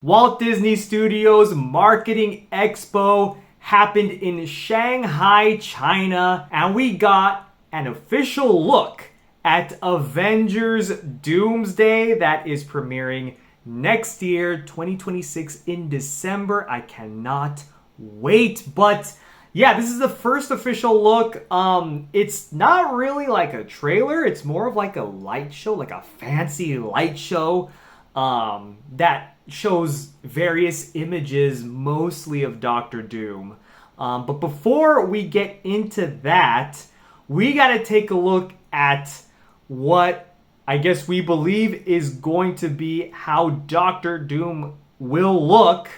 Walt Disney Studios Marketing Expo happened in Shanghai, China, and we got an official look at Avengers Doomsday that is premiering next year, 2026 in December. I cannot wait. But yeah, this is the first official look. It's not really like a trailer, it's more of like a light show, like a fancy light show that shows various images, mostly of Doctor Doom. But before we get into that, we got to take a look at what I guess we believe is going to be how Doctor Doom will look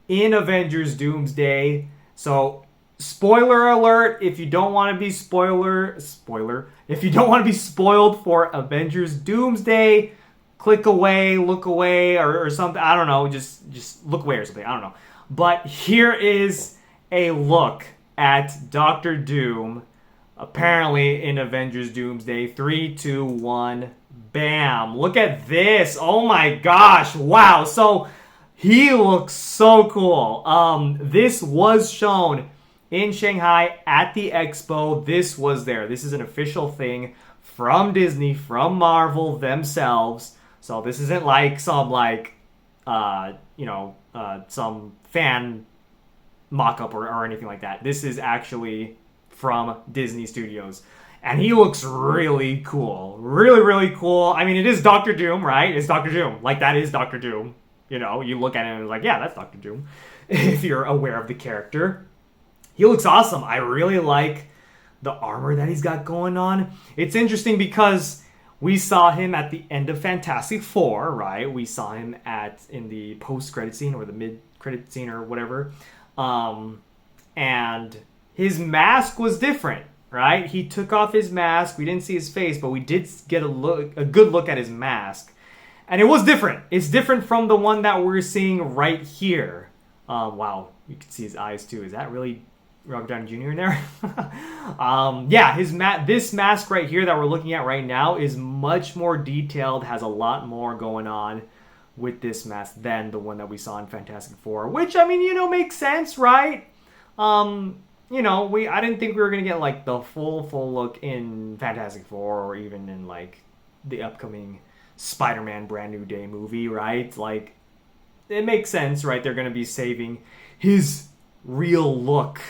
in Avengers Doomsday. So, spoiler alert, if you don't want to be if you don't want to be spoiled for Avengers Doomsday, click away, look away, or something. I don't know. Just look away or something. I don't know. But here is a look at Doctor Doom, apparently in Avengers Doomsday. 3, 2, 1, bam. Look at this. Oh my gosh. Wow. So he looks so cool. This was shown in Shanghai at the Expo. This was there. This is an official thing from Disney, from Marvel themselves. So this isn't like some some fan mock-up or anything like that. This is actually from Disney Studios. And he looks really cool. Really, really cool. I mean, it is Doctor Doom, right? It's Doctor Doom. Like, that is Doctor Doom. You know, you look at it and it's like, yeah, that's Doctor Doom. If you're aware of the character. He looks awesome. I really like the armor that he's got going on. It's interesting because we saw him at the end of Fantastic Four, right? We saw him in the post-credit scene or the mid-credit scene or whatever. And his mask was different, right? He took off his mask. We didn't see his face, but we did get a good look at his mask. And it was different. It's different from the one that we're seeing right here. Wow, you can see his eyes too. Is that really Robert Downey Jr. in there? Yeah, this mask right here that we're looking at right now is much more detailed, has a lot more going on with this mask than the one that we saw in Fantastic Four, which, I mean, makes sense, right? I didn't think we were gonna get like the full look in Fantastic Four or even in like the upcoming Spider-Man Brand New Day movie, right? Like, it makes sense, right? They're gonna be saving his real look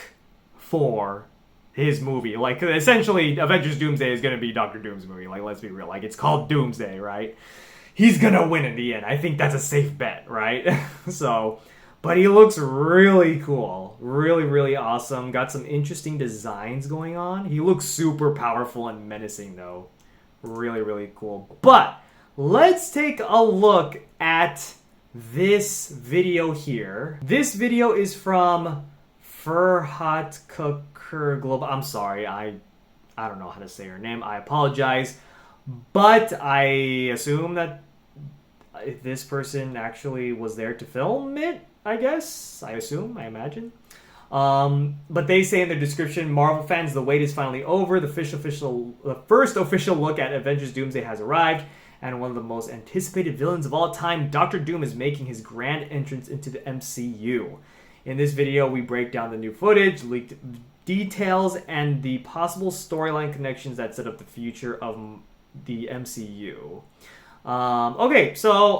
for his movie. Like, essentially, Avengers Doomsday is going to be Doctor Doom's movie. Like, let's be real. Like, it's called Doomsday, right? He's going to win in the end. I think that's a safe bet, right? But he looks really cool. Really, really awesome. Got some interesting designs going on. He looks super powerful and menacing, though. Really, really cool. But let's take a look at this video here. This video is from Furhat Cooker Global. I'm sorry, I don't know how to say her name. I apologize, but I assume that this person actually was there to film it. I guess. I imagine. But they say in their description, Marvel fans, the wait is finally over. The first official look at Avengers Doomsday has arrived, and one of the most anticipated villains of all time, Doctor Doom, is making his grand entrance into the MCU. In this video, we break down the new footage, leaked details, and the possible storyline connections that set up the future of the MCU. Okay, so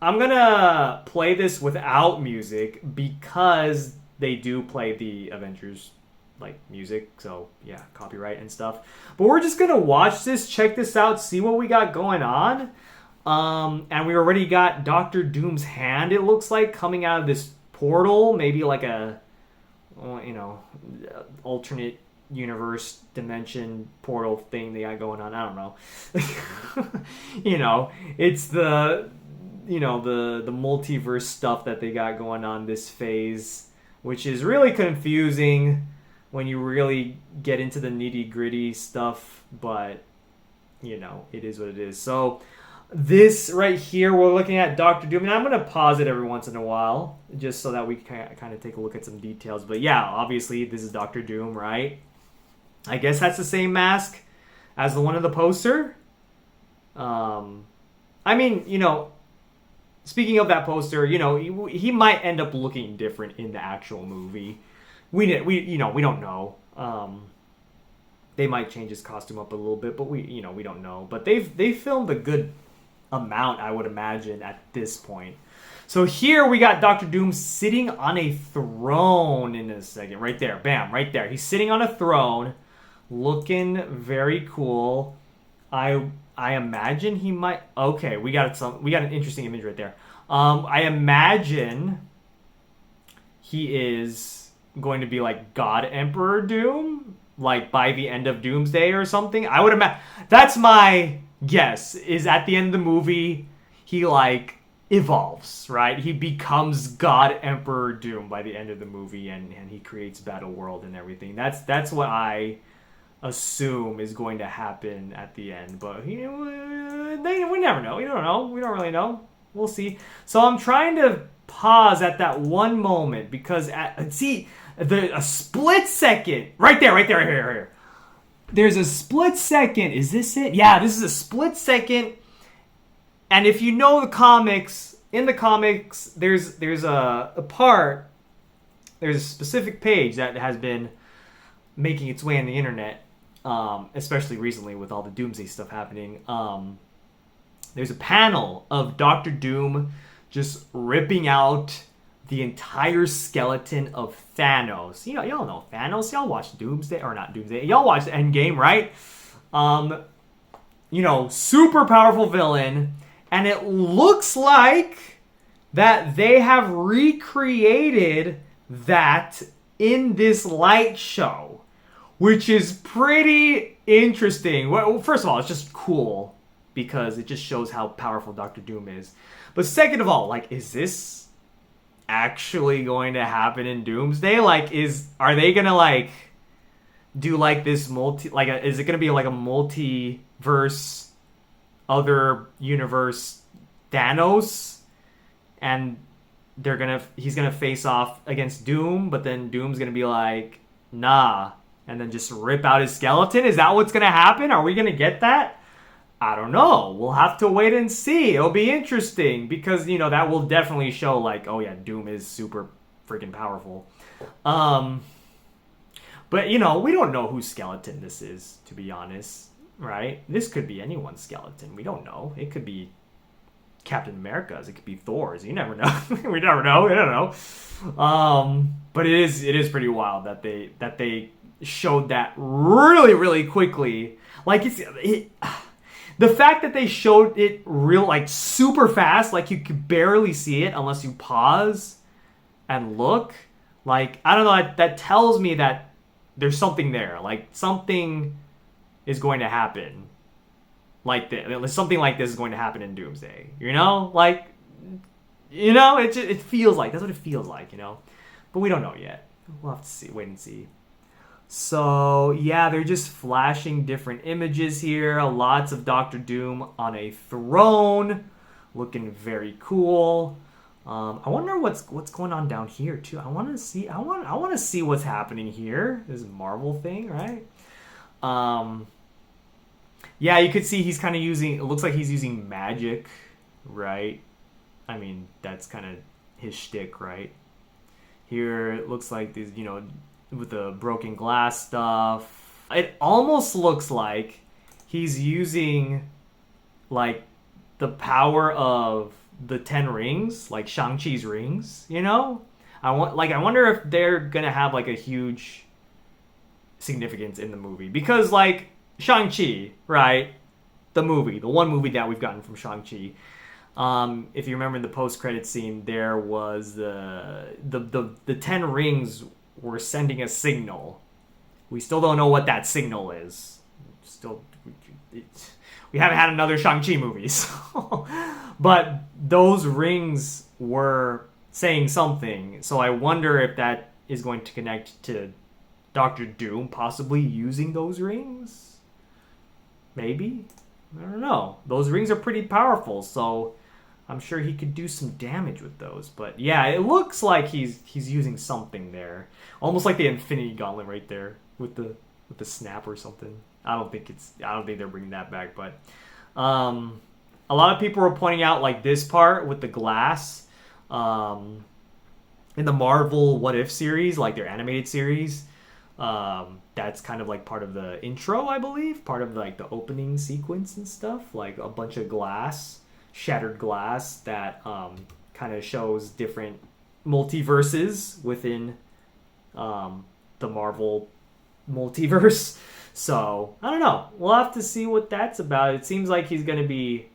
I'm gonna play this without music because they do play the Avengers music, so yeah, copyright and stuff. But we're just gonna watch this, check this out, see what we got going on. And we already got Doctor Doom's hand, it looks like, coming out of this portal, maybe like a alternate universe dimension portal thing they got going on. I don't know. It's the multiverse stuff that they got going on this phase, which is really confusing when you really get into the nitty-gritty stuff, but it is what it is. So this right here, we're looking at Doctor Doom, and I'm going to pause it every once in a while, just so that we can kind of take a look at some details. But yeah, obviously, this is Doctor Doom, right? I guess that's the same mask as the one in the poster. I mean, speaking of that poster, he might end up looking different in the actual movie. We don't know. They might change his costume up a little bit, but we don't know. But they filmed a good amount, I would imagine, at this point. So here we got Doctor Doom sitting on a throne in a second. Right there. Bam. Right there. He's sitting on a throne. Looking very cool. I imagine he might... Okay, we got an interesting image right there. I imagine he is going to be like God Emperor Doom, like by the end of Doomsday or something. I would imagine... That's my guess, is at the end of the movie, he like evolves, right? He becomes God Emperor Doom by the end of the movie, and he creates Battle World and everything. That's what I assume is going to happen at the end, but we never know. We don't know. We don't really know. We'll see. So I'm trying to pause at that one moment because a split second right there, here. There's a split second. Is this it? Yeah, this is a split second. And if you know the comics, in the comics, there's a part, there's a specific page that has been making its way on the internet, especially recently with all the Doomsday stuff happening. There's a panel of Doctor Doom just ripping out the entire skeleton of Thanos. Y'all know Thanos. Y'all watch Doomsday, or not Doomsday. Y'all watch Endgame, right? Super powerful villain. And it looks like that they have recreated that in this light show, which is pretty interesting. Well, first of all, it's just cool because it just shows how powerful Doctor Doom is. But second of all, like, is this actually going to happen in Doomsday? Like, are they gonna like do like this is it gonna be like a multiverse, other universe Thanos, and he's gonna face off against Doom, but then Doom's gonna be like, nah, and then just rip out his skeleton? Is that what's gonna happen? Are we gonna get that? I don't know. We'll have to wait and see. It'll be interesting because, that will definitely show like, oh yeah, Doom is super freaking powerful. But, we don't know whose skeleton this is, to be honest, right? This could be anyone's skeleton. We don't know. It could be Captain America's. It could be Thor's. You never know. We never know. I don't know. But it is pretty wild that they showed that really, really quickly. Like, the fact that they showed it super fast, like you could barely see it unless you pause and look. Like, I don't know, that tells me that there's something there. Like, something is going to happen. Like this. Something like this is going to happen in Doomsday. It feels like, that's what it feels like, But we don't know yet. We'll have to wait and see. So, yeah, they're just flashing different images here. Lots of Doctor Doom on a throne. Looking very cool. I wonder what's going on down here, too. I want to see what's happening here. This Marvel thing, right? Yeah, you could see he's kind of it looks like he's using magic, right? I mean, that's kind of his shtick, right? Here, it looks like these, with the broken glass stuff. It almost looks like he's using like the power of the 10 rings, like Shang-Chi's rings, I wonder if they're gonna have like a huge significance in the movie. Because like Shang-Chi, right? The one movie that we've gotten from Shang-Chi. If you remember in the post-credit scene, there was the 10 rings were sending a signal. We still don't know what that signal is. We haven't had another Shang-Chi movie. So. But those rings were saying something. So I wonder if that is going to connect to Doctor Doom possibly using those rings. Maybe? I don't know. Those rings are pretty powerful, so I'm sure he could do some damage with those. But yeah, it looks like he's using something there. Almost like the Infinity Gauntlet right there with the snap or something. I don't think they're bringing that back, but a lot of people were pointing out like this part with the glass in the Marvel What If series, like their animated series. That's kind of like part of the intro, I believe, part of like the opening sequence and stuff, like a bunch of glass, shattered glass that kind of shows different multiverses within the Marvel multiverse. So I don't know. We'll have to see what that's about. It seems like he's going to be,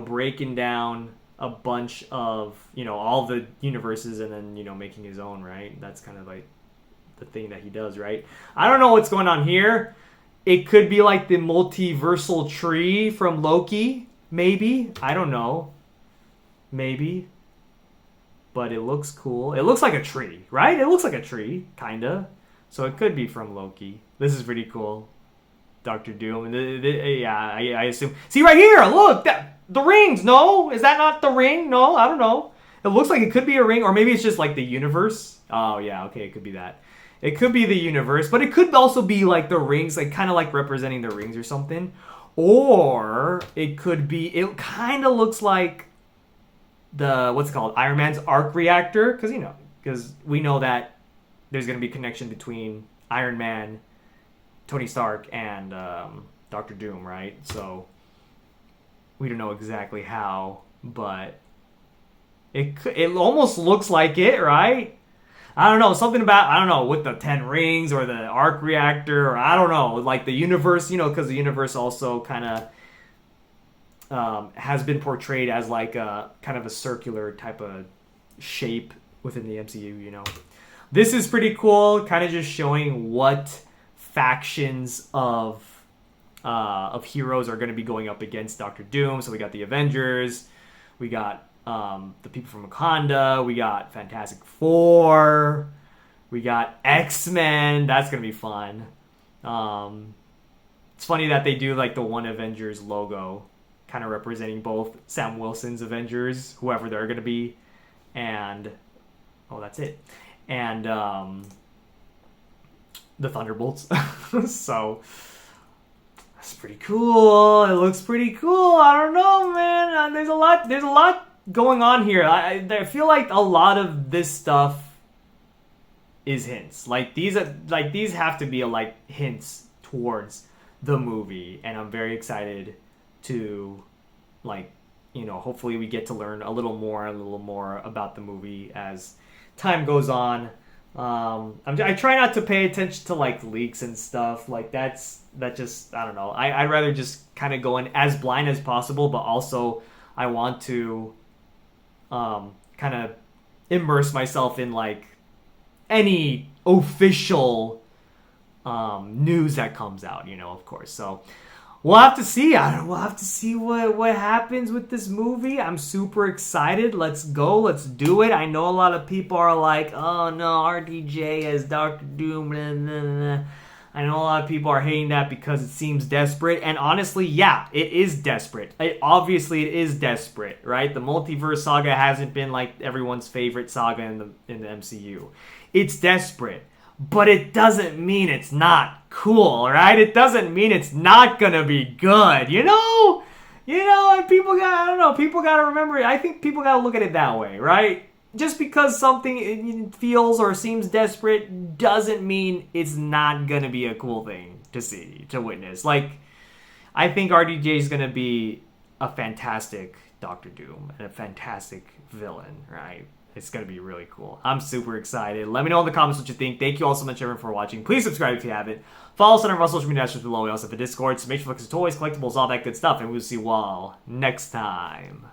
breaking down a bunch of, all the universes and then, making his own, right? That's kind of like the thing that he does, right? I don't know what's going on here. It could be like the multiversal tree from Loki, maybe. I don't know. Maybe. But it looks cool. It looks like a tree, right? It looks like a tree, kinda. So it could be from Loki. This is pretty cool. Doctor Doom. I assume. See right here, look! The rings, no? Is that not the ring? No, I don't know. It looks like it could be a ring, or maybe it's just like the universe. Oh, yeah, okay, it could be that. It could be the universe, but it could also be like the rings, like kind of like representing the rings or something. Or it could be, it kind of looks like what's it called? Iron Man's arc reactor, because we know that there's going to be a connection between Iron Man, Tony Stark, and Doctor Doom, right? So we don't know exactly how, but it almost looks like it, right? I don't know, something about, with the 10 rings or the arc reactor, or I don't know, like the universe, because the universe also kind of has been portrayed as like a kind of a circular type of shape within the MCU, This is pretty cool, kind of just showing what factions of heroes are going to be going up against Doctor Doom. So we got the Avengers, we got the people from Wakanda, we got Fantastic Four, we got X-Men. That's going to be fun. It's funny that they do like the one Avengers logo, kind of representing both Sam Wilson's Avengers, whoever they're going to be, and that's it. And the Thunderbolts. So that's pretty cool. It looks pretty cool. I don't know, man. There's a lot going on here. I feel like a lot of this stuff is hints. Like these have to be like hints towards the movie, and I'm very excited to hopefully we get to learn a little more about the movie as time goes on. I try not to pay attention to like leaks and stuff like that. Just I don't know. I'd rather just kind of go in as blind as possible, but also I want to kind of immerse myself in like any official news that comes out, of course. So we'll have to see. We'll have to see what happens with this movie. I'm super excited. Let's go. Let's do it. I know a lot of people are like, oh no, RDJ as Doctor Doom. Blah, blah, blah. I know a lot of people are hating that because it seems desperate. And honestly, yeah, it is desperate. Obviously, it is desperate, right? The multiverse saga hasn't been like everyone's favorite saga in the MCU. It's desperate. But it doesn't mean it's not cool, right? It doesn't mean it's not gonna be good, and people gotta remember it. I think people gotta look at it that way, right? Just because something feels or seems desperate doesn't mean it's not gonna be a cool thing to see, to witness. Like, I think RDJ is gonna be a fantastic Doctor Doom and a fantastic villain, right? It's going to be really cool. I'm super excited. Let me know in the comments what you think. Thank you all so much, everyone, for watching. Please subscribe if you haven't. Follow us on our social media networks below. We also have a Discord, so make sure to look at toys, collectibles, all that good stuff, and we'll see you all next time.